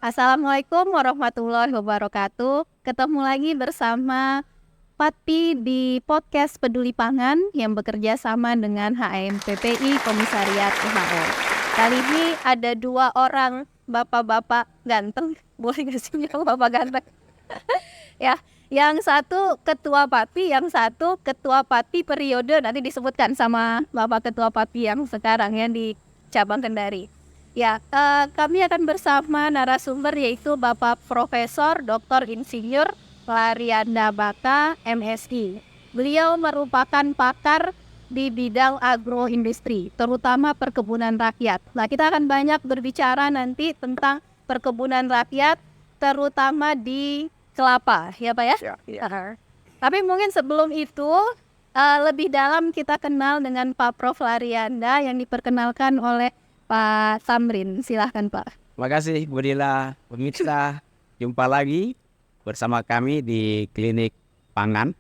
Assalamualaikum warahmatullahi wabarakatuh. Ketemu lagi bersama Patpi di podcast Peduli Pangan yang bekerja sama dengan HMPPI Komisariat WHO. Kali ini ada 2 orang bapak-bapak ganteng. Boleh gak sih bilang bapak ganteng? Ya, yang satu ketua Patpi, yang satu ketua Patpi periode nanti disebutkan sama bapak ketua Patpi yang sekarang yang di cabang Kendari. Ya, kami akan bersama narasumber yaitu Bapak Profesor Dr. Insinyur Larianda Baka, MSI. Beliau merupakan pakar di bidang agroindustri, terutama perkebunan rakyat. Nah, kita akan banyak berbicara nanti tentang perkebunan rakyat, terutama di kelapa, ya Pak ya? Ya. Tapi mungkin sebelum itu, lebih dalam kita kenal dengan Pak Prof. Larianda yang diperkenalkan oleh Pak Samrin. Silahkan Pak. Terima kasih Bu Dila, pemirsa. Jumpa lagi bersama kami di Klinik Pangan,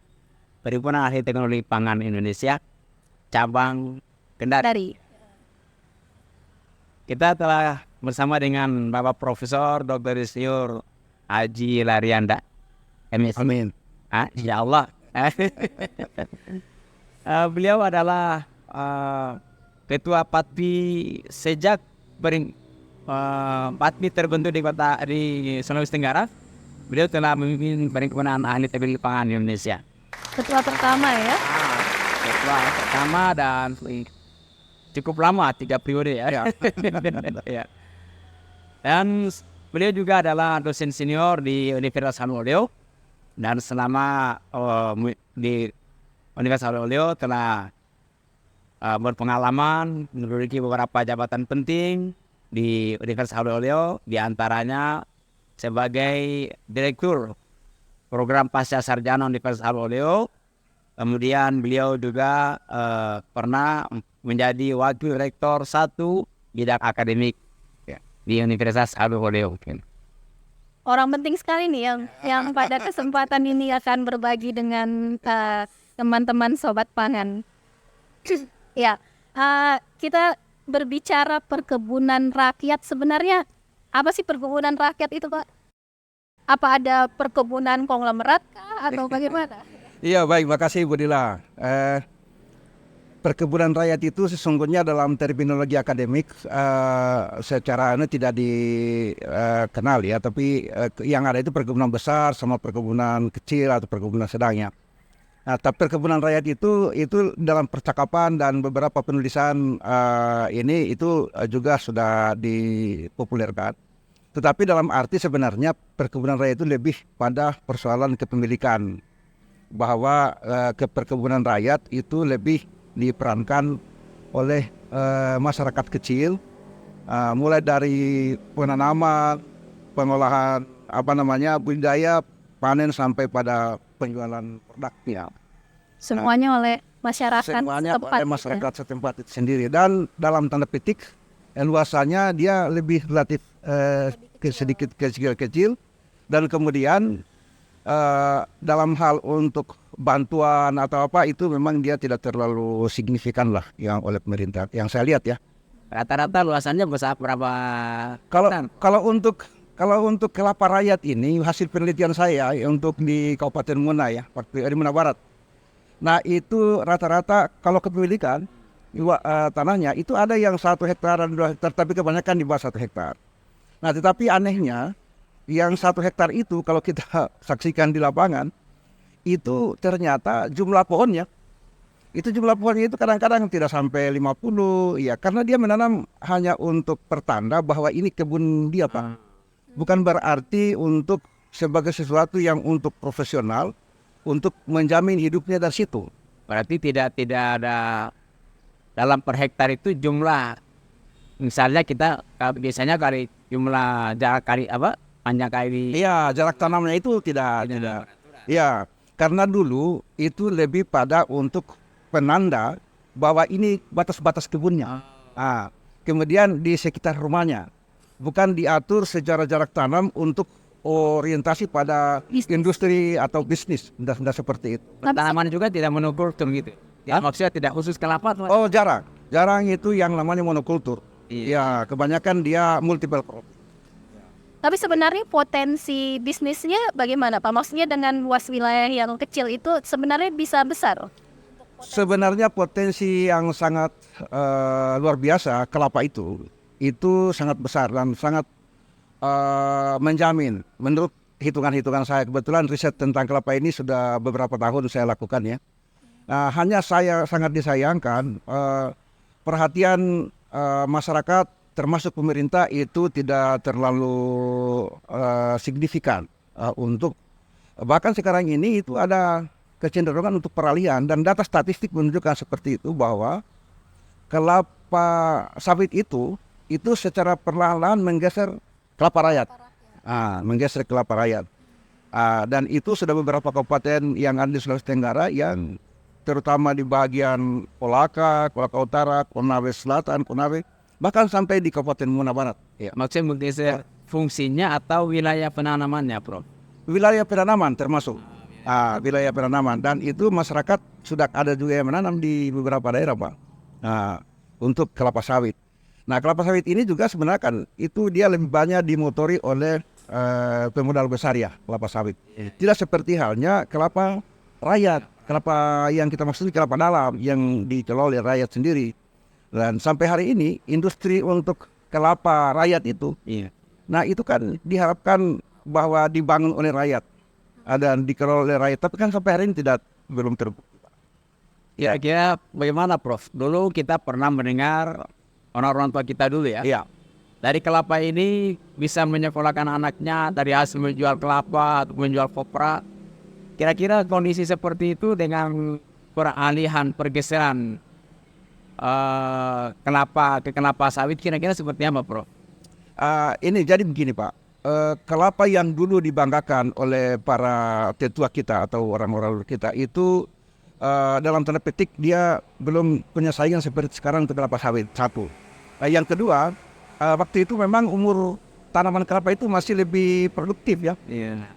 Perhimpunan Ahli Teknologi Pangan Indonesia, cabang Kendari. Kita telah bersama dengan Bapak Profesor Dr. Insinyur Haji Larianda, MSI. Amin. Insya Allah. Beliau adalah Ketua Patpi sejak Patpi terbentuk di Sulawesi Tenggara. Beliau telah memimpin Perhimpunan Ahli Teknologi Pangan Indonesia. Ketua pertama ya? Ketua pertama dan cukup lama, 3 periode ya. Ya. Dan beliau juga adalah dosen senior di Universitas Halmahera dan selama di Universitas Halmahera telah berpengalaman menduduki beberapa jabatan penting di Universitas Halmahera, di antaranya sebagai Direktur Program Pasca Sarjana Universitas Halmahera. Kemudian beliau juga pernah menjadi Wakil Rektor 1 bidang akademik di Universitas Halmahera. Orang penting sekali nih yang pada kesempatan ini akan berbagi dengan teman-teman Sobat Pangan. Ya, kita berbicara perkebunan rakyat. Sebenarnya apa sih perkebunan rakyat itu, Pak? Apa ada perkebunan konglomerat kah, atau bagaimana? Iya, baik, makasih Bu Dila. Perkebunan rakyat itu sesungguhnya dalam terminologi akademik secara tidak dikenal ya, tapi yang ada itu perkebunan besar sama perkebunan kecil atau perkebunan sedangnya. Nah, tapi perkebunan rakyat itu dalam percakapan dan beberapa penulisan ini itu juga sudah dipopulerkan. Tetapi dalam arti sebenarnya perkebunan rakyat itu lebih pada persoalan kepemilikan, bahwa perkebunan rakyat itu lebih diperankan oleh masyarakat kecil, mulai dari penanaman, pengolahan budidaya, panen sampai pada penjualan produknya. Semuanya oleh masyarakat Semuanya setempat. oleh masyarakat setempat itu sendiri, dan dalam tanda petik luasannya dia lebih relatif sedikit kecil, dan kemudian dalam hal untuk bantuan atau apa itu memang dia tidak terlalu signifikan lah yang oleh pemerintah yang saya lihat ya. Rata-rata luasannya besar berapa? Kalau untuk kelapa rakyat ini hasil penelitian saya untuk di Kabupaten Muna ya, di Muna Barat. Nah itu rata-rata kalau kepemilikan tanahnya itu ada yang 1 hektar dan 2 hektar, tapi kebanyakan di bawah 1 hektar. Nah tetapi anehnya yang 1 hektar itu kalau kita saksikan di lapangan itu ternyata jumlah pohonnya itu kadang-kadang tidak sampai 50 ya, karena dia menanam hanya untuk pertanda bahwa ini kebun dia Pak. Bukan berarti untuk sebagai sesuatu yang untuk profesional untuk menjamin hidupnya dari situ. Berarti tidak ada dalam per hektar itu jumlah. Misalnya kita biasanya kali jumlah jarak kali panjang kali. Iya, jarak tanamnya itu tidak. Iya, karena dulu itu lebih pada untuk penanda bahwa ini batas-batas kebunnya. Nah, kemudian di sekitar rumahnya, bukan diatur secara jarak tanam untuk orientasi pada industri atau bisnis, tidak seperti itu. Tanaman juga tidak monokultur gitu. Ya, maksudnya tidak khusus kelapa. Oh, jarang itu yang namanya monokultur. Iya, kebanyakan dia multiple crop. Tapi sebenarnya potensi bisnisnya bagaimana Pak? Maksudnya dengan luas wilayah yang kecil itu sebenarnya bisa besar? Sebenarnya potensi yang sangat luar biasa kelapa itu sangat besar dan sangat menjamin. Menurut hitungan-hitungan saya, kebetulan riset tentang kelapa ini sudah beberapa tahun saya lakukan ya. Hanya saya sangat disayangkan perhatian masyarakat termasuk pemerintah itu tidak terlalu signifikan untuk bahkan sekarang ini itu ada kecenderungan untuk peralihan dan data statistik menunjukkan seperti itu bahwa kelapa sawit itu secara perlahan-lahan menggeser kelapa rakyat. Menggeser kelapa rakyat. Dan itu sudah beberapa kabupaten yang ada di Sulawesi Tenggara yang terutama di bagian Kolaka Utara, Konawe Selatan, Konawe, bahkan sampai di Kabupaten Muna Barat. Ya. Maksudnya menggeser fungsinya atau wilayah penanamannya, Prof? Wilayah penanaman termasuk. Wilayah penanaman, dan itu masyarakat sudah ada juga yang menanam di beberapa daerah, Pak. Untuk kelapa sawit. Nah, kelapa sawit ini juga sebenarnya kan itu dia lebih banyak dimotori oleh pemodal besar ya, kelapa sawit. Tidak seperti halnya kelapa rakyat, kelapa yang kita maksud kelapa dalam yang dikelola oleh rakyat sendiri. Dan sampai hari ini industri untuk kelapa rakyat itu, nah itu kan diharapkan bahwa dibangun oleh rakyat. Dan dikelola oleh rakyat, tapi kan sampai hari ini belum terbukti. Kira-kira bagaimana, Prof? Dulu kita pernah mendengar orang tua kita dulu ya. Iya. Dari kelapa ini bisa menyekolahkan anaknya dari hasil menjual kelapa atau menjual kopra. Kira-kira kondisi seperti itu dengan peralihan pergeseran kelapa sawit kira-kira seperti apa, Prof? Ini jadi begini, Pak. Kelapa yang dulu dibanggakan oleh para tetua kita atau orang-orang kita itu dalam tanda petik dia belum punya saingan seperti sekarang untuk kelapa sawit, satu. Yang kedua, waktu itu memang umur tanaman kelapa itu masih lebih produktif ya.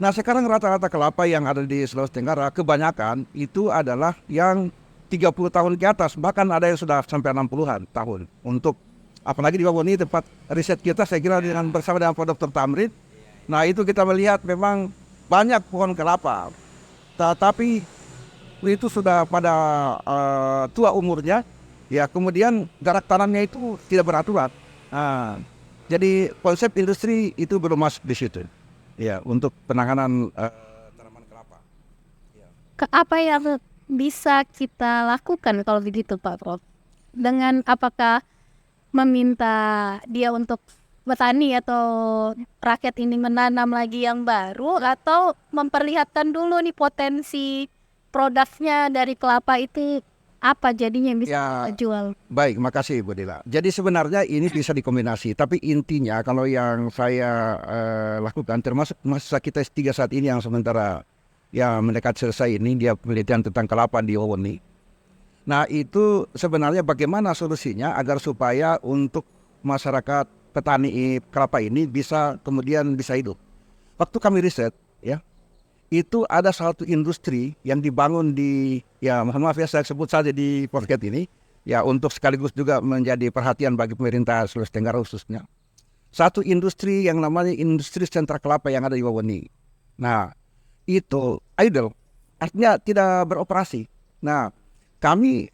Nah sekarang rata-rata kelapa yang ada di Sulawesi Tenggara kebanyakan itu adalah yang 30 tahun ke atas, bahkan ada yang sudah sampai 60-an tahun. Untuk apalagi di Wawoni tempat riset kita, saya kira bersama dengan Pak Dr. Tamrin. Nah itu kita melihat memang banyak pohon kelapa, tapi itu sudah pada tua umurnya, ya kemudian jarak tanamnya itu tidak beraturan. Jadi konsep industri itu belum masuk di situ, ya untuk penanganan tanaman kelapa. Apa yang bisa kita lakukan kalau begitu Pak Prof? Dengan apakah meminta dia untuk petani atau rakyat ini menanam lagi yang baru, atau memperlihatkan dulu nih potensi produknya dari kelapa itu apa jadinya yang bisa kita jual? Baik, makasih Bu Dila. Jadi sebenarnya ini bisa dikombinasi, tapi intinya kalau yang saya lakukan termasuk masa kita S3 saat ini yang sementara yang mendekat selesai ini, dia penelitian tentang kelapa di Wawoni. Nah itu sebenarnya bagaimana solusinya agar supaya untuk masyarakat petani kelapa ini bisa kemudian bisa hidup. Waktu kami riset ya, itu ada satu industri yang dibangun di, ya mohon maaf ya saya sebut saja di podcast ini, ya untuk sekaligus juga menjadi perhatian bagi pemerintah Sulawesi Tenggara khususnya. Satu industri yang namanya industri sentra kelapa yang ada di Wawoni. Nah itu idle, artinya tidak beroperasi. Nah kami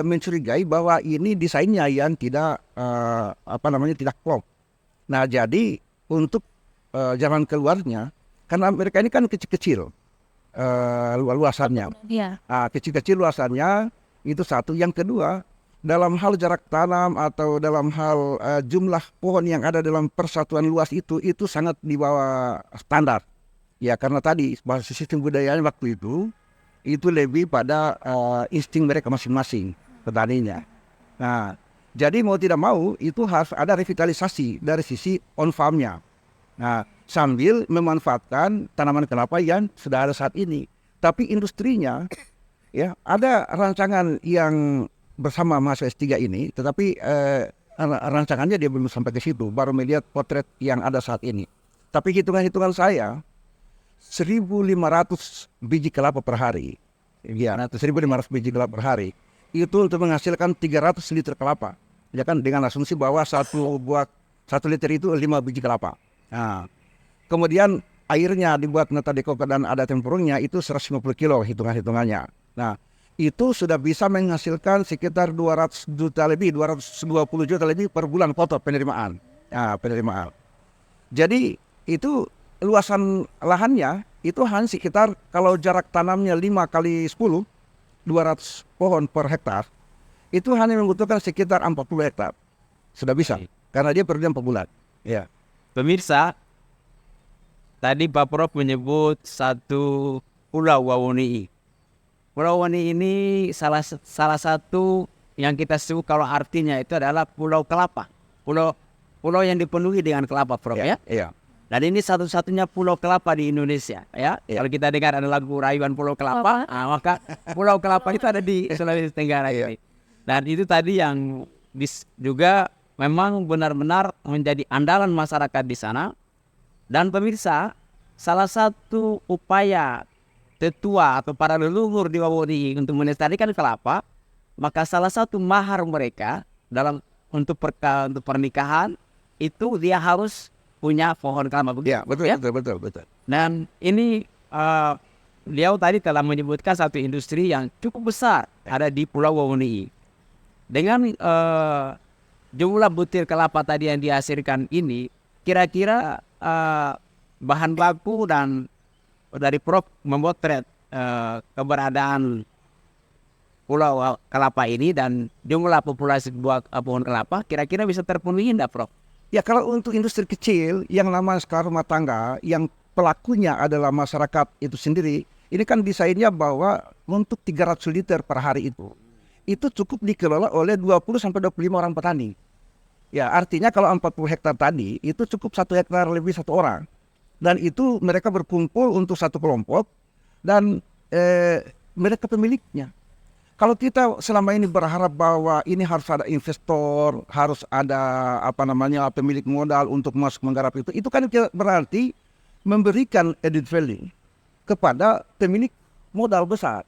mencurigai bahwa ini desainnya yang tidak tidak klop. Nah jadi untuk jalan keluarnya, karena mereka ini kan kecil-kecil luasannya, kecil-kecil luasannya itu satu. Yang kedua, dalam hal jarak tanam atau dalam hal jumlah pohon yang ada dalam persatuan luas itu sangat di bawah standar. Ya karena tadi bahasa sistem budayanya waktu itu lebih pada insting mereka masing-masing petaninya. Nah, jadi mau tidak mau itu harus ada revitalisasi dari sisi on farmnya. Nah, sambil memanfaatkan tanaman kelapa yang sudah ada saat ini. Tapi industrinya, ya ada rancangan yang bersama mahasiswa S3 ini, tetapi rancangannya dia belum sampai ke situ, baru melihat potret yang ada saat ini. Tapi hitungan-hitungan saya, 1.500 biji kelapa per hari, ya, 1.500 biji kelapa per hari, itu untuk menghasilkan 300 liter kelapa, ya kan, dengan asumsi bahwa 1 liter itu 5 biji kelapa. Nah, kemudian airnya dibuat nata de coco dan ada tempurungnya itu 150 kilo hitungannya. Nah, itu sudah bisa menghasilkan sekitar 200 juta lebih, 220 juta lebih per bulan foto penerimaan. Nah, penerimaan. Jadi itu luasan lahannya itu hanya sekitar kalau jarak tanamnya 5 kali 10, 200 pohon per hektar, itu hanya membutuhkan sekitar 40 hektar. Sudah bisa, karena dia periode 4 bulan. Ya. Pemirsa, tadi Pak Prof menyebut satu pulau Wawoni. Pulau Wawoni ini salah satu yang kita sebut kalau artinya itu adalah Pulau Kelapa. Pulau yang dipenuhi dengan kelapa, Prof, ya? Iya. Dan ini satu-satunya pulau kelapa di Indonesia, ya. Kalau kita dengar ada lagu Rayuan Pulau Kelapa, maka Pulau Kelapa itu ada di Sulawesi Tenggara ini. Dan itu tadi yang juga memang benar-benar menjadi andalan masyarakat di sana. Dan pemirsa, salah satu upaya tetua atau para leluhur di Wawoni untuk melestarikan kelapa, maka salah satu mahar mereka untuk pernikahan itu dia harus punya pohon kelapa. Ya, betul. Dan ini beliau tadi telah menyebutkan satu industri yang cukup besar ada di Pulau Wawoni. Dengan jumlah butir kelapa tadi yang dihasilkan ini, kira-kira bahan baku dan dari Prof memotret keberadaan Pulau Kelapa ini dan jumlah populasi pohon kelapa, kira-kira bisa terpenuhi enggak, Prof? Ya, kalau untuk industri kecil yang namanya skala rumah tangga, yang pelakunya adalah masyarakat itu sendiri, ini kan desainnya bahwa untuk 300 liter per hari itu cukup dikelola oleh 20-25 orang petani. Ya, artinya kalau 40 hektar tadi, itu cukup 1 hektar lebih 1 orang. Dan itu mereka berkumpul untuk satu kelompok, dan mereka pemiliknya. Kalau kita selama ini berharap bahwa ini harus ada investor, harus ada pemilik modal untuk masuk menggarap itu kan berarti memberikan added value kepada pemilik modal besar.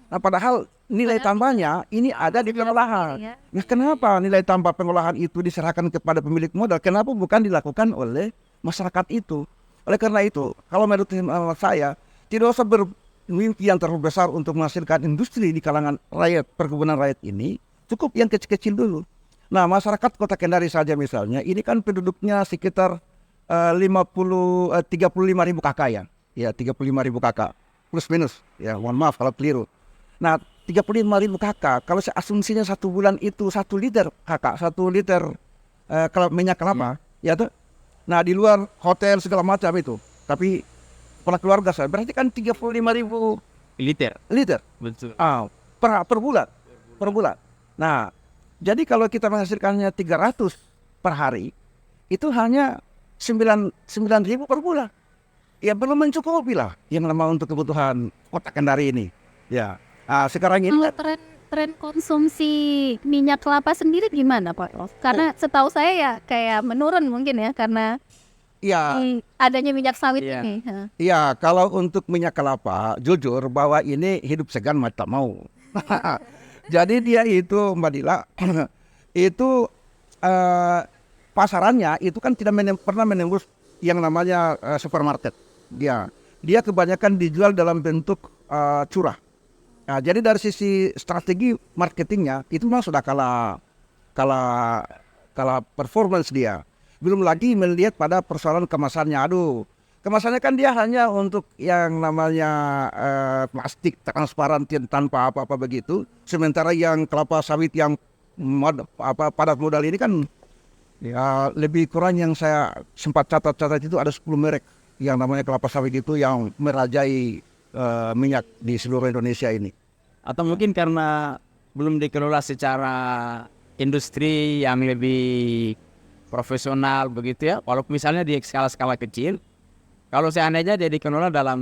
Nah, padahal nilai tambahnya ini ada di pengolahan. Nah, kenapa nilai tambah pengolahan itu diserahkan kepada pemilik modal? Kenapa bukan dilakukan oleh masyarakat itu? Oleh karena itu, kalau menurut saya tidak usah mimpi yang terlalu besar untuk menghasilkan industri di kalangan rakyat, perkebunan rakyat ini, cukup yang kecil-kecil dulu. Nah, masyarakat Kota Kendari saja misalnya, ini kan penduduknya sekitar 35.000 kakak ya. Ya, 35.000 kakak. Plus minus, ya mohon maaf kalau keliru. Nah, 35.000 kakak, kalau asumsinya 1 bulan itu 1 liter kakak, 1 liter minyak kelapa, ya tuh. Nah, di luar hotel segala macam itu. Tapi kepala keluarga saya berarti kan 35.000 liter. Betul. Per bulan. Nah, jadi kalau kita menghasilkannya 300 per hari, itu hanya 9.000 per bulan. Ya belum mencukupi lah yang lama untuk kebutuhan Kota Kendari ini. Ya. Sekarang ini kalau tren konsumsi minyak kelapa sendiri gimana, Pak? Karena setahu saya ya kayak menurun mungkin ya karena ya, adanya minyak sawit ini. Iya, kalau untuk minyak kelapa, jujur bahwa ini hidup segan mata mau. Jadi dia itu, Mbak Dila, itu pasarannya itu kan tidak pernah menembus yang namanya supermarket. Dia kebanyakan dijual dalam bentuk curah. Nah, jadi dari sisi strategi marketingnya itu memang sudah kalah performance dia. Belum lagi melihat pada persoalan kemasannya. Kemasannya kan dia hanya untuk yang namanya plastik transparan tanpa apa-apa begitu. Sementara yang kelapa sawit yang padat modal ini kan ya lebih kurang yang saya sempat catat itu ada 10 merek yang namanya kelapa sawit itu yang merajai minyak di seluruh Indonesia ini. Atau mungkin karena belum dikelola secara industri yang lebih profesional begitu ya. Walaupun misalnya di skala kecil, kalau seandainya dia dikelola dalam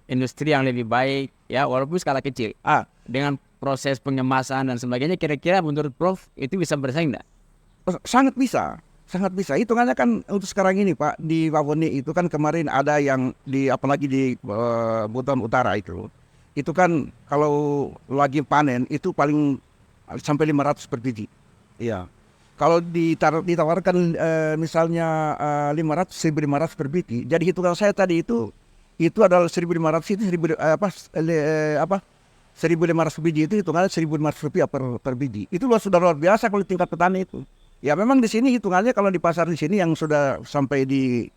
industri yang lebih baik ya, walaupun skala kecil, dengan proses pengemasan dan sebagainya, kira-kira menurut Prof itu bisa bersaing enggak? Sangat bisa. Hitungannya kan untuk sekarang ini Pak, di Wawoni itu kan kemarin ada yang apalagi di Buton Utara itu kan kalau lagi panen itu paling sampai 500 per biji. Iya. Kalau ditawarkan misalnya 1.500 per biji, jadi hitungan saya tadi itu adalah 1.500 itu 1.500 biji itu hitungannya Rp1.500 per biji. Itu sudah luar biasa kalau tingkat petani itu. Ya memang di sini hitungannya kalau di pasar di sini yang sudah sampai di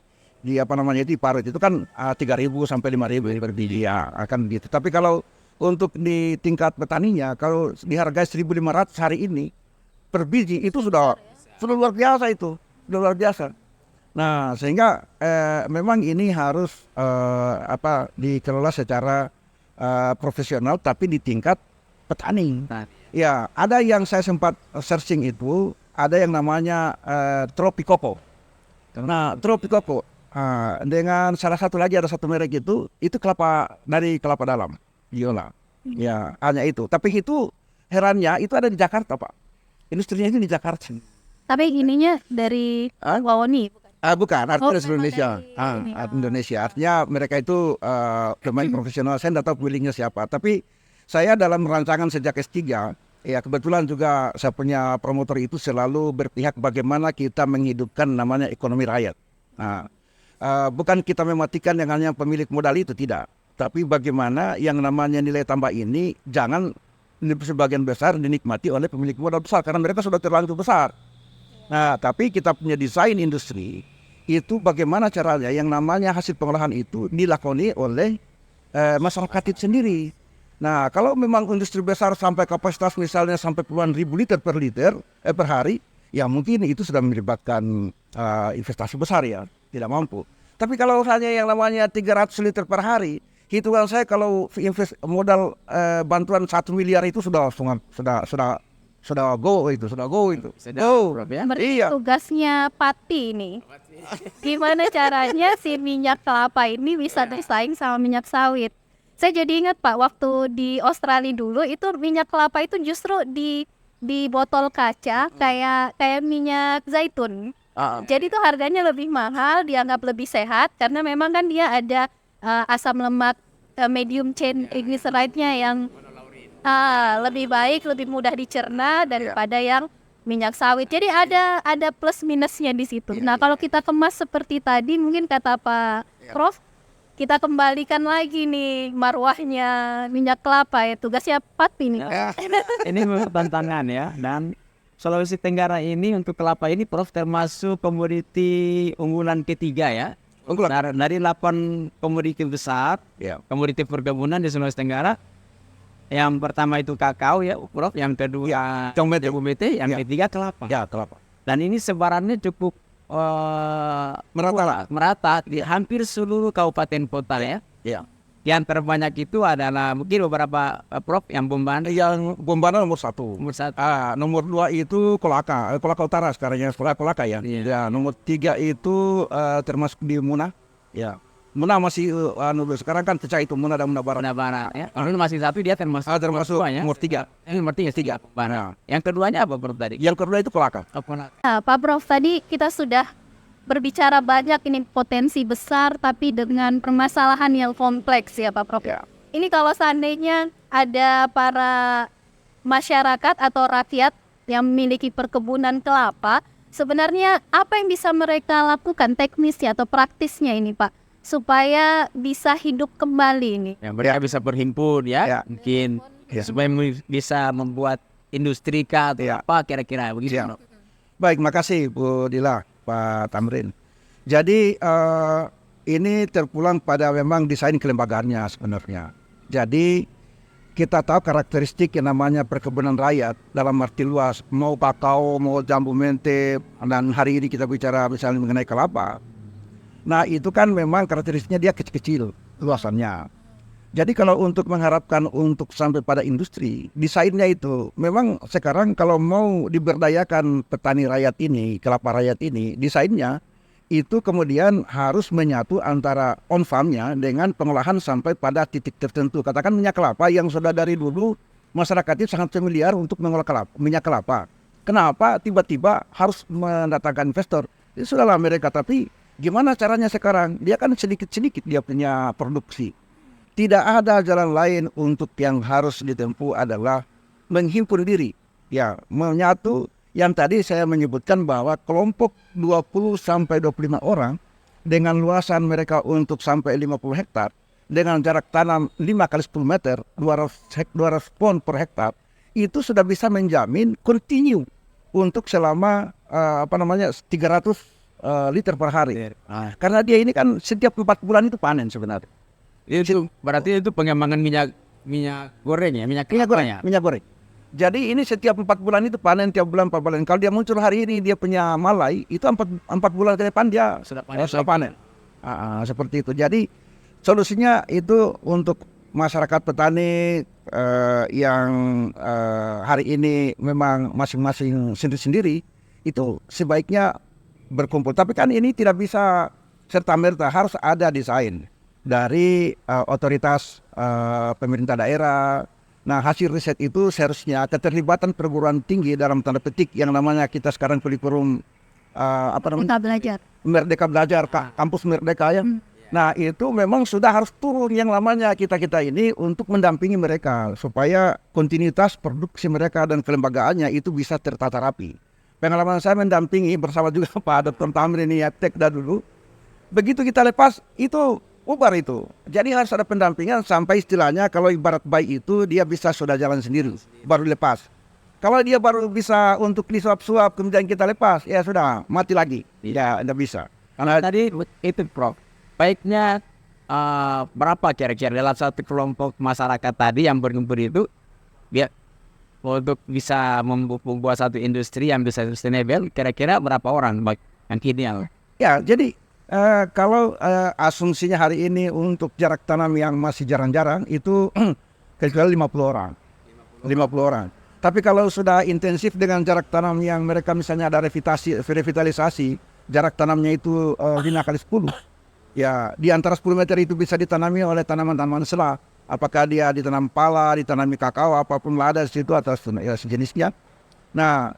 apa namanya itu di parut itu kan 3.000 sampai 5.000 per biji ya akan gitu. Tapi kalau untuk di tingkat petaninya kalau dihargai 1.500 hari ini per biji itu sudah luar biasa itu, sudah luar biasa. Nah sehingga memang ini harus dikelola secara profesional tapi di tingkat petani. Ya ada yang saya sempat searching itu ada yang namanya Tropicoko. Nah Tropicoko dengan salah satu lagi ada satu merek itu kelapa dari kelapa dalam, biola. Ya hanya itu. Tapi itu herannya itu ada di Jakarta Pak. Industrinya itu di Jakarta. Tapi ininya dari Wawoni bukan? Bukan, artinya dari memang Indonesia. dari ini, Indonesia. Artinya mereka itu pemain profesional. Saya tidak tahu pemiliknya siapa. Tapi saya dalam rancangan sejak S3, ya kebetulan juga saya punya promotor itu selalu berpihak bagaimana kita menghidupkan namanya ekonomi rakyat. Nah, bukan kita mematikan yang hanya pemilik modal itu, tidak. Tapi bagaimana yang namanya nilai tambah ini jangan sebagian besar dinikmati oleh pemilik modal besar karena mereka sudah terlalu besar. Nah, tapi kita punya desain industri itu bagaimana caranya yang namanya hasil pengolahan itu dilakoni oleh masyarakat itu sendiri. Nah, kalau memang industri besar sampai kapasitas misalnya sampai puluhan ribu liter per hari, ya mungkin itu sudah melibatkan investasi besar ya, tidak mampu. Tapi kalau hanya yang namanya 300 liter per hari, hitungan saya kalau modal bantuan 1 miliar itu sudah go itu. Berarti tugasnya Pati ini. Gimana caranya si minyak kelapa ini bisa bersaing sama minyak sawit? Saya jadi ingat Pak, waktu di Australia dulu itu minyak kelapa itu justru di botol kaca kayak minyak zaitun. Jadi itu harganya lebih mahal, dianggap lebih sehat karena memang kan dia ada asam lemak medium chain triglyceride-nya yang lebih baik, lebih mudah dicerna daripada yang minyak sawit. Jadi ada plus minusnya di situ. Nah, kalau kita kemas seperti tadi mungkin kata Pak Prof, kita kembalikan lagi nih marwahnya minyak kelapa ya. Tugasnya Patpi nih. Ini memang tantangan ya. Dan Sulawesi Tenggara ini untuk kelapa ini Prof termasuk komoditi unggulan ketiga ya. Dari 8 komoditi besar, komoditi perkebunan di Sulawesi Tenggara. Yang pertama itu kakao ya, Prof. Yang kedua jagung mete, yang ketiga kelapa. Ya, kelapa. Dan ini sebarannya cukup merata di hampir seluruh kabupaten kota ya. Ya. Yang terbanyak itu adalah mungkin beberapa Prof yang Bombana. Yang Bombana nomor 1. Nomor 2 itu Kolaka Utara sekarang ya, Kolaka ya. Ya, nomor 3 itu termasuk di Muna. Ya. Muna masih sekarang kan pecah itu Muna dan Muna Barat. Muna Barat ya. Kalau masih satu dia termasuk nomor 3. Nomor 3. Nah. Yang keduanya apa Prof tadi? Yang kedua itu Kolaka. Nah, Pak Prof, tadi kita sudah berbicara banyak ini potensi besar tapi dengan permasalahan yang kompleks ya Pak Prof. Ya. Ini kalau seandainya ada para masyarakat atau rakyat yang memiliki perkebunan kelapa, sebenarnya apa yang bisa mereka lakukan teknisnya atau praktisnya ini Pak, supaya bisa hidup kembali ini? Ya, mereka bisa berhimpun ya. Mungkin supaya bisa membuat industri kah atau apa kira-kira begitu. Ya. Baik, makasih Bu Dila, Pak Tamrin. Jadi ini terpulang pada memang desain kelembagaannya sebenarnya. Jadi kita tahu karakteristik yang namanya perkebunan rakyat dalam arti luas, mau kakao, mau jambu mente, dan hari ini kita bicara misalnya mengenai kelapa. Nah itu kan memang karakteristiknya dia kecil-kecil luasannya. Jadi kalau untuk mengharapkan untuk sampai pada industri, desainnya itu memang sekarang kalau mau diberdayakan petani rakyat ini, kelapa rakyat ini, desainnya itu kemudian harus menyatu antara on farmnya dengan pengolahan sampai pada titik tertentu. Katakan minyak kelapa yang sudah dari dulu masyarakat itu sangat familiar untuk mengolah minyak kelapa. Kenapa tiba-tiba harus mendatangkan investor? Itu sudahlah mereka, tapi gimana caranya sekarang? Dia kan sedikit-sedikit dia punya produksi. Tidak ada jalan lain untuk yang harus ditempuh adalah menghimpun diri, ya, menyatu yang tadi saya menyebutkan bahwa kelompok 20 sampai 25 orang dengan luasan mereka untuk sampai 50 hektar dengan jarak tanam 5 kali 10 meter 200 pon per hektar itu sudah bisa menjamin continue untuk selama 300 liter per hari. Karena dia ini kan setiap 4 bulan itu panen sebenarnya. Itu berarti itu pengembangan minyak goreng ya, minyak goreng ya. Minyak goreng. Jadi ini setiap 4 bulan itu panen, tiap bulan 4 bulan. Kalau dia muncul hari ini dia punya malai, itu 4 bulan ke depan dia sudah panen. Seperti itu. Jadi solusinya itu untuk masyarakat petani yang hari ini memang masing-masing sendiri-sendiri itu sebaiknya berkumpul. Tapi kan ini tidak bisa serta-merta, harus ada desain dari otoritas pemerintah daerah. Nah, hasil riset itu seharusnya keterlibatan perguruan tinggi dalam tanda petik yang namanya kita sekarang kurikulum Merdeka Belajar, kampus Merdeka ya. Nah, itu memang sudah harus turun yang namanya kita ini untuk mendampingi mereka supaya kontinuitas produksi mereka dan kelembagaannya itu bisa tertata rapi. Pengalaman saya mendampingi bersama juga Pak Dr. Tamrin ini ya, Tekda dulu. Begitu kita lepas itu bubar itu. Jadi harus ada pendampingan sampai istilahnya kalau ibarat bayi itu dia bisa sudah jalan sendiri baru lepas. Kalau dia baru bisa untuk disuap-suap kemudian kita lepas, ya sudah mati lagi. Ya tidak bisa. Karena tadi itu Prof, baiknya berapa kira-kira dalam satu kelompok masyarakat tadi yang berkumpul itu biar untuk bisa membuat satu industri yang bisa sustainable, kira-kira berapa orang yang ideal? Ya, jadi kalau asumsinya hari ini untuk jarak tanam yang masih jarang-jarang itu kira-kira 50 orang. 50 orang. Tapi kalau sudah intensif dengan jarak tanam yang mereka misalnya ada revitalisasi, jarak tanamnya itu 5 kali 10. Ya, di antara 10 meter itu bisa ditanami oleh tanaman-tanaman selah. Apakah dia ditanam pala, ditanami kakao, apapun ada di situ atau ya, sejenisnya. Nah,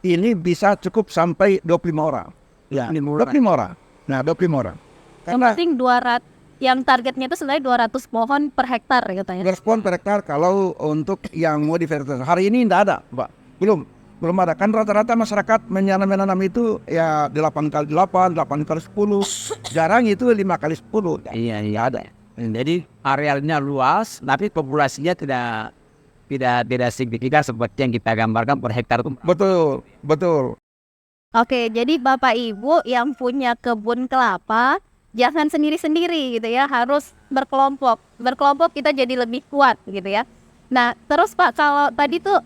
ini bisa cukup sampai 25 orang. Ya, 25 orang. Nah, 25 orang. Yang penting 200, yang targetnya itu sebenarnya 200 pohon per hektar katanya. 200 pohon per hektar kalau untuk yang mau divertitas. Hari ini tidak ada, Pak. Belum ada. Kan rata-rata masyarakat menanam itu ya 8 kali 8, 8 kali 10. Jarang itu 5 kali 10. Iya, ada. Jadi arealnya luas, tapi populasinya tidak signifikan seperti yang kita gambarkan per hektar itu. Betul. Oke, jadi Bapak Ibu yang punya kebun kelapa jangan sendiri-sendiri gitu ya, harus berkelompok. Berkelompok kita jadi lebih kuat gitu ya. Nah, terus Pak, kalau tadi tuh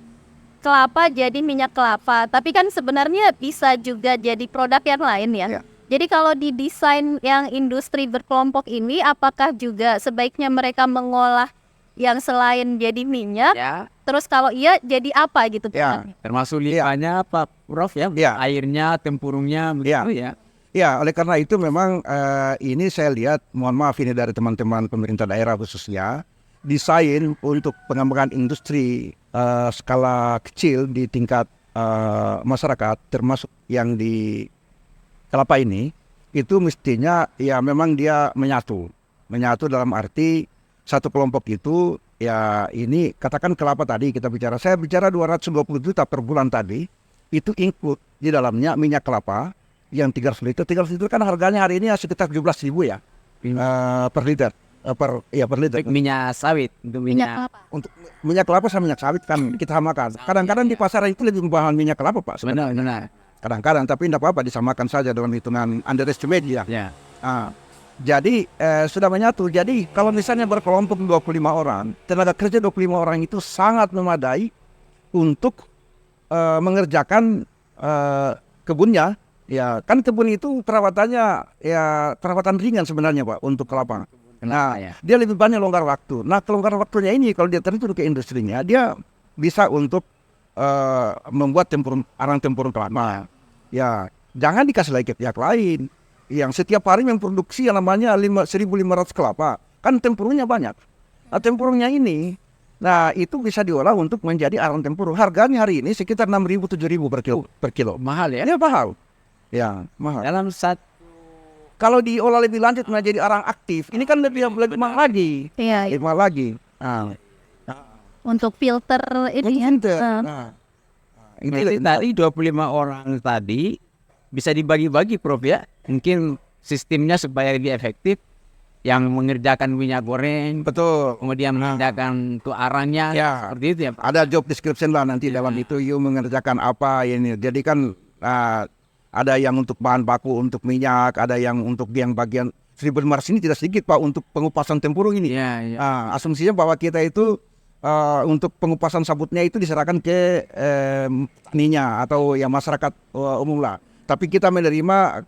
kelapa jadi minyak kelapa, tapi kan sebenarnya bisa juga jadi produk yang lain ya. Ya. Jadi kalau di desain yang industri berkelompok ini, apakah juga sebaiknya mereka mengolah yang selain jadi minyak? Ya. Terus kalau iya, jadi apa gitu? Ya. Termasuk limbahnya Pak Prof ya, Ya. airnya, tempurungnya, begitu ya. Ya, oleh karena itu memang ini saya lihat, mohon maaf ini dari teman-teman pemerintah daerah khususnya, desain untuk pengembangan industri skala kecil di tingkat masyarakat, termasuk yang di kelapa ini, itu mestinya ya memang dia menyatu dalam arti satu kelompok itu ya ini katakan kelapa tadi saya bicara 220 juta per bulan tadi, itu include di dalamnya minyak kelapa yang 300 liter kan harganya hari ini sekitar 17.000 ya per liter per liter. Minyak sawit untuk minyak kelapa. Untuk minyak kelapa sama minyak sawit kan kita samakan. Kadang-kadang di pasar itu lebih mahal minyak kelapa Pak. benar. Kadang-kadang, tapi tidak apa-apa disamakan saja dalam hitungan underestimate ya. Jadi sudah menyatu. Jadi kalau misalnya berkelompok 25 orang, tenaga kerja 25 orang itu sangat memadai untuk mengerjakan kebunnya. Ya, kan kebun itu perawatannya ya perawatan ringan sebenarnya Pak untuk kelapa. Nah, dia lebih banyak longgar waktu. Nah, kelonggar waktunya ini kalau dia terjun ke industrinya, dia bisa untuk membuat arang tempurung kelapa. Ya, jangan dikasih lagi ke pihak lain yang setiap hari memproduksi yang namanya 1.500 kelapa. Kan tempurungnya banyak. Nah, tempurungnya ini, nah itu bisa diolah untuk menjadi arang tempurung. Harganya hari ini sekitar 6.000 7.000 per kilo. Mahal ya? Ya mahal. Ya, mahal. Dalam Kalau diolah lebih lanjut menjadi arang aktif, ini kan lebih mahal lagi. Iya. Lebih mahal lagi. Untuk filter ini ya. Nah, Berarti tadi 25 orang tadi bisa dibagi-bagi Prof ya. Mungkin sistemnya supaya lebih efektif. Yang mengerjakan minyak goreng, betul. kemudian mengerjakan tuh arangnya, Ya. seperti itu ya Pak. Ada job description lah nanti dalam itu you mengerjakan apa ini. Jadi kan ada yang untuk bahan baku untuk minyak, ada yang untuk yang bagian 1.000 mars ini tidak sedikit Pak untuk pengupasan tempurung ini. Iya. Asumsinya bahwa kita itu untuk pengupasan sabutnya itu diserahkan ke petaninya atau ya masyarakat umum lah. Tapi kita menerima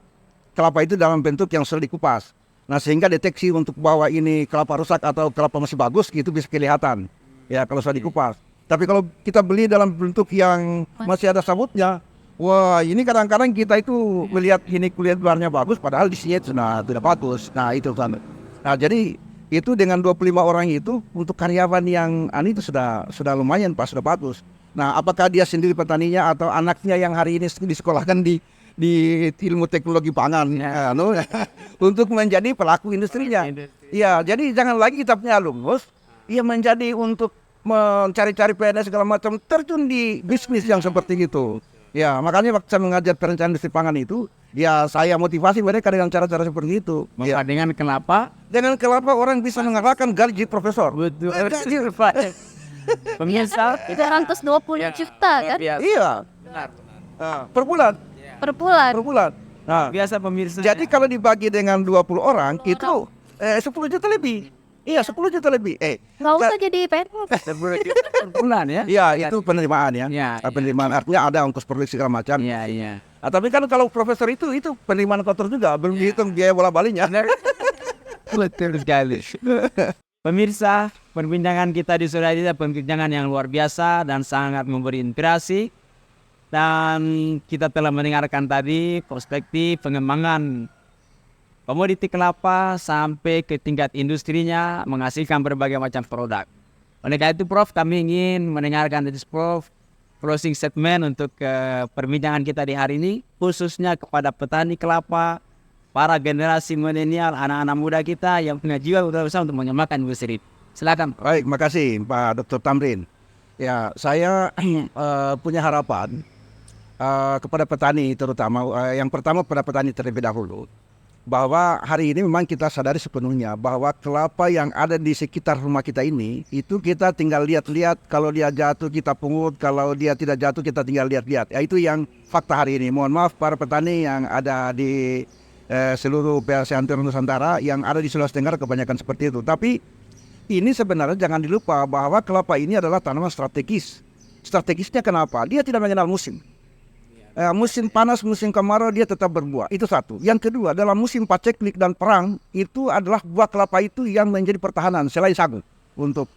kelapa itu dalam bentuk yang sudah dikupas. Nah sehingga deteksi untuk bahwa ini kelapa rusak atau kelapa masih bagus itu bisa kelihatan ya kalau sudah dikupas. Tapi kalau kita beli dalam bentuk yang masih ada sabutnya, wah ini kadang-kadang kita itu melihat ini kulit luarnya bagus padahal di sini sudah tidak bagus. Nah itu kan. Nah jadi itu dengan 25 orang itu untuk karyawan yang itu sudah lumayan Pak, sudah bagus. Nah apakah dia sendiri petaninya atau anaknya yang hari ini disekolahkan di ilmu teknologi pangan untuk menjadi pelaku industrinya. Iya, jadi jangan lagi kita punya alumnus yang menjadi untuk mencari-cari PNS segala macam terjun di bisnis yang seperti itu. Ya, makanya waktu saya mengajar perencanaan industri pangan itu, ya saya motivasi mereka dengan cara-cara seperti itu. Maka dengan kelapa orang bisa mengalahkan gaji profesor. Betul. Pemirsa, Itu 120 juta kan Iya. benar. Per bulan. per bulan. Nah, Biasa pemirsa. jadi kalau dibagi dengan 20 orang itu 10 juta lebih. Iya, 10 juta lebih. Nggak usah jadi PNS. per bulan ya. Iya, itu penerimaan ya. Iya, Penerimaan artinya ada ongkos produksi segala macam. Iya. Tapi kan kalau profesor itu penerimaan kotor juga, belum dihitung biaya bola balinya. Betul sekali. Pemirsa, perbincangan kita di sore ini adalah perbincangan yang luar biasa dan sangat memberi inspirasi. Dan kita telah mendengarkan tadi perspektif pengembangan komoditi kelapa sampai ke tingkat industrinya menghasilkan berbagai macam produk. Oleh karena itu Prof, kami ingin mendengarkan dari Prof closing statement untuk perbincangan kita di hari ini, khususnya kepada petani kelapa, para generasi milenial, anak-anak muda kita yang punya jiwa besar untuk mengembangkan industri. Silakan. Baik, makasih Pak Dr. Tamrin. Ya, saya punya harapan kepada petani terutama, yang pertama pada petani terlebih dahulu, bahwa hari ini memang kita sadari sepenuhnya bahwa kelapa yang ada di sekitar rumah kita ini, itu kita tinggal lihat-lihat, kalau dia jatuh kita pungut, kalau dia tidak jatuh kita tinggal lihat-lihat. Ya, itu yang fakta hari ini. Mohon maaf para petani yang ada di seluruh PLC Antero Nusantara, yang ada di Sulawesi Tenggara kebanyakan seperti itu. Tapi ini sebenarnya jangan dilupa bahwa kelapa ini adalah tanaman strategis. Strategisnya kenapa? Dia tidak mengenal musim. Musim panas, musim kemarau dia tetap berbuah. Itu satu. Yang kedua, dalam musim paceklik dan perang itu adalah buah kelapa itu yang menjadi pertahanan selain sagu untuk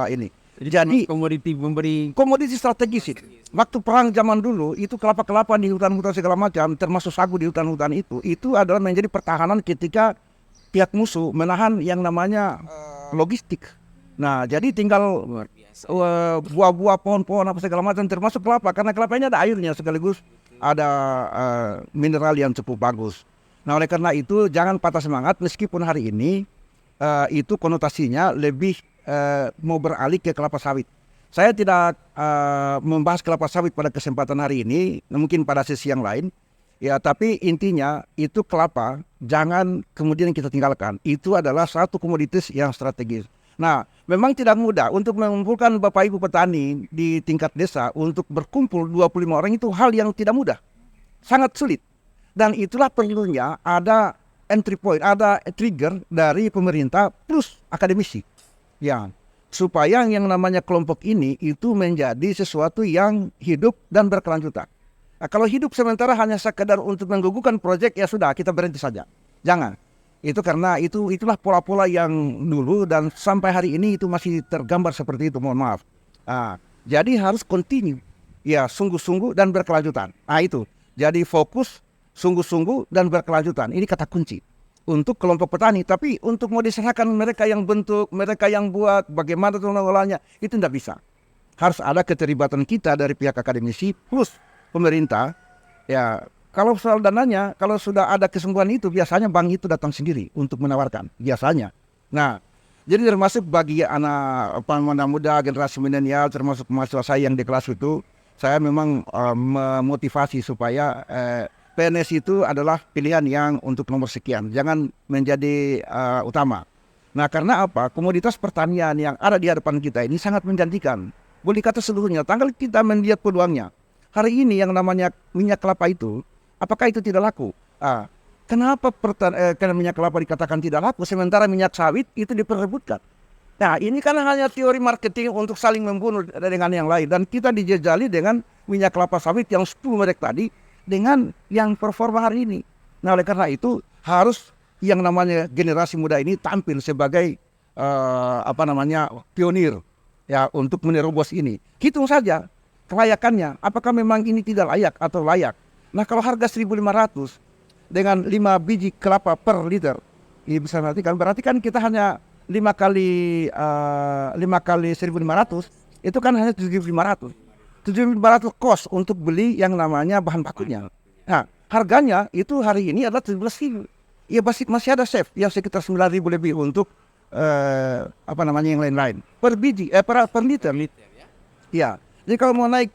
ini. Jadi komoditi strategis itu. Waktu perang zaman dulu itu kelapa-kelapa di hutan-hutan segala macam, termasuk sagu di hutan-hutan itu adalah menjadi pertahanan ketika pihak musuh menahan yang namanya logistik. Nah, jadi tinggal buah-buah, pohon-pohon apa segala macam termasuk kelapa, karena kelapa ini ada airnya sekaligus ada mineral yang cukup bagus. Nah, oleh karena itu jangan patah semangat meskipun hari ini itu konotasinya lebih mau beralih ke kelapa sawit. Saya tidak membahas kelapa sawit pada kesempatan hari ini, mungkin pada sesi yang lain. Ya, tapi intinya itu kelapa jangan kemudian kita tinggalkan. Itu adalah satu komoditas yang strategis. Nah, memang tidak mudah untuk mengumpulkan Bapak Ibu petani di tingkat desa untuk berkumpul 25 orang itu hal yang tidak mudah. Sangat sulit. Dan itulah perlunya ada entry point, ada trigger dari pemerintah plus akademisi. Ya, supaya yang namanya kelompok ini itu menjadi sesuatu yang hidup dan berkelanjutan. Nah, kalau hidup sementara hanya sekedar untuk menggugurkan proyek, ya sudah kita berhenti saja. Jangan. Itu karena itulah pola-pola yang dulu dan sampai hari ini itu masih tergambar seperti itu, mohon maaf. Jadi harus continue, ya sungguh-sungguh dan berkelanjutan. Itu, jadi fokus, sungguh-sungguh dan berkelanjutan. Ini kata kunci untuk kelompok petani. Tapi untuk mau diserahkan mereka yang bentuk, mereka yang buat, bagaimana mengelolanya, itu tidak bisa. Harus ada keterlibatan kita dari pihak akademisi plus pemerintah, ya. Kalau soal dananya, kalau sudah ada kesembuhan itu, biasanya bank itu datang sendiri untuk menawarkan, biasanya. Nah, jadi termasuk bagi anak muda, generasi milenial, termasuk mahasiswa saya yang di kelas itu, saya memang memotivasi supaya PNS itu adalah pilihan yang untuk nomor sekian, jangan menjadi utama. Nah, karena apa? Komoditas pertanian yang ada di hadapan kita ini sangat menjanjikan. Boleh kata seluruhnya, tanggal kita melihat peluangnya. Hari ini yang namanya minyak kelapa itu, apakah itu tidak laku? Kenapa karena minyak kelapa dikatakan tidak laku, sementara minyak sawit itu diperebutkan? Nah, ini kan hanya teori marketing untuk saling membunuh dengan yang lain. Dan kita dijejali dengan minyak kelapa sawit yang 10 merek tadi dengan yang performa hari ini. Nah, oleh karena itu harus yang namanya generasi muda ini tampil sebagai pionir ya untuk menerobos ini. Hitung saja kelayakannya, apakah memang ini tidak layak atau layak. Nah, kalau harga 1.500 dengan 5 biji kelapa per liter, ini bisa berarti kan kita hanya 5 kali 1.500 itu kan hanya 7.500. 7.500 kos untuk beli yang namanya bahan bakunya. Nah, harganya itu hari ini adalah 17.000. Ya masih ada save yang sekitar 9.000 lebih untuk yang lain-lain per biji per liter. Ya. Jadi kalau mau naik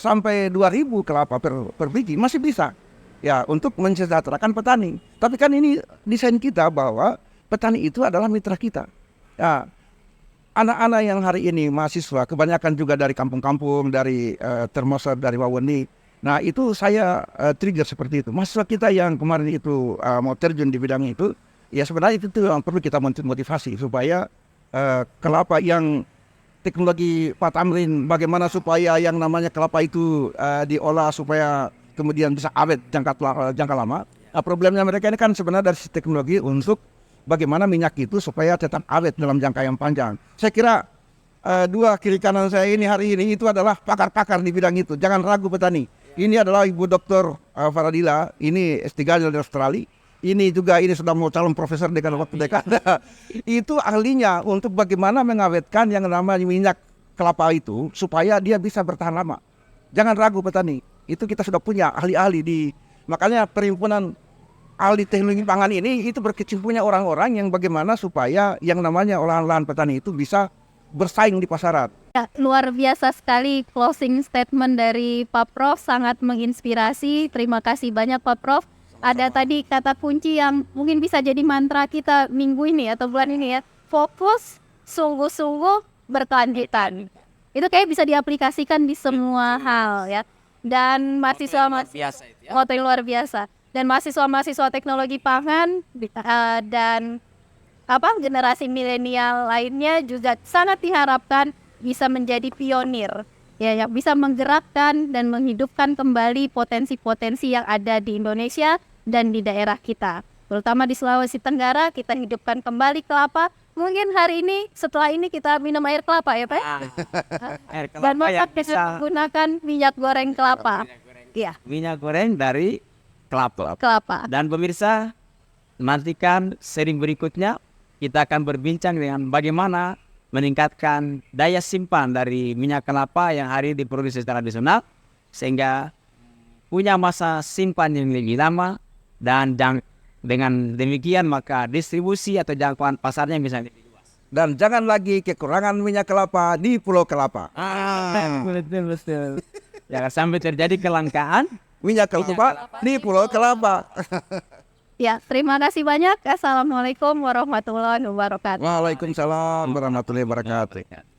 sampai 2.000 kelapa per biji masih bisa. Ya, untuk mensejahterakan petani. Tapi kan ini desain kita bahwa petani itu adalah mitra kita. Ya, anak-anak yang hari ini mahasiswa kebanyakan juga dari kampung-kampung, dari termasuk dari Wawenni. Nah, itu saya trigger seperti itu. Mahasiswa kita yang kemarin itu mau terjun di bidang itu, ya sebenarnya itu yang perlu kita motivasi supaya kelapa yang teknologi Pak Tamrin, bagaimana supaya yang namanya kelapa itu diolah supaya kemudian bisa awet jangka lama. Nah, problemnya mereka ini kan sebenarnya dari sisi teknologi untuk bagaimana minyak itu supaya tetap awet dalam jangka yang panjang. Saya kira dua kiri kanan saya ini hari ini itu adalah pakar-pakar di bidang itu. Jangan ragu petani. Ini adalah Ibu Dr. Faradila, ini S3 dari Australia. Ini sudah mau calon profesor dekan waktu dekada. Itu ahlinya untuk bagaimana mengawetkan yang namanya minyak kelapa itu supaya dia bisa bertahan lama. Jangan ragu petani. Itu kita sudah punya ahli-ahli makanya perhimpunan ahli teknologi pangan ini itu berkecimpungnya orang-orang yang bagaimana supaya yang namanya olahan lahan petani itu bisa bersaing di pasaran. Ya, luar biasa sekali closing statement dari Pak Prof, sangat menginspirasi. Terima kasih banyak Pak Prof. Ada tadi kata kunci yang mungkin bisa jadi mantra kita minggu ini atau bulan ini ya. Fokus, sungguh-sungguh, berkelanjutan. Itu kayak bisa diaplikasikan di semua hal ya. Dan mahasiswa luar biasa. Dan mahasiswa-mahasiswa teknologi pangan dan generasi milenial lainnya juga sangat diharapkan bisa menjadi pionir ya, yang bisa menggerakkan dan menghidupkan kembali potensi-potensi yang ada di Indonesia dan di daerah kita, terutama di Sulawesi Tenggara. Kita hidupkan kembali kelapa. Mungkin hari ini setelah ini kita minum air kelapa ya Pak. Air kelapa dan masak bisa menggunakan minyak goreng kelapa. Iya, minyak goreng dari kelapa. Dan pemirsa, nantikan sering berikutnya kita akan berbincang dengan bagaimana meningkatkan daya simpan dari minyak kelapa yang hari ini diproduksi secara tradisional sehingga punya masa simpan yang lebih lama, dan dengan demikian maka distribusi atau jangkauan pasarnya bisa lebih luas. Dan jangan lagi kekurangan minyak kelapa di Pulau Kelapa. Betul. Jangan sampai terjadi kelangkaan Minyak kelapa di Pulau Kelapa. Ya, terima kasih banyak. Assalamualaikum warahmatullahi wabarakatuh. Waalaikumsalam warahmatullahi wabarakatuh.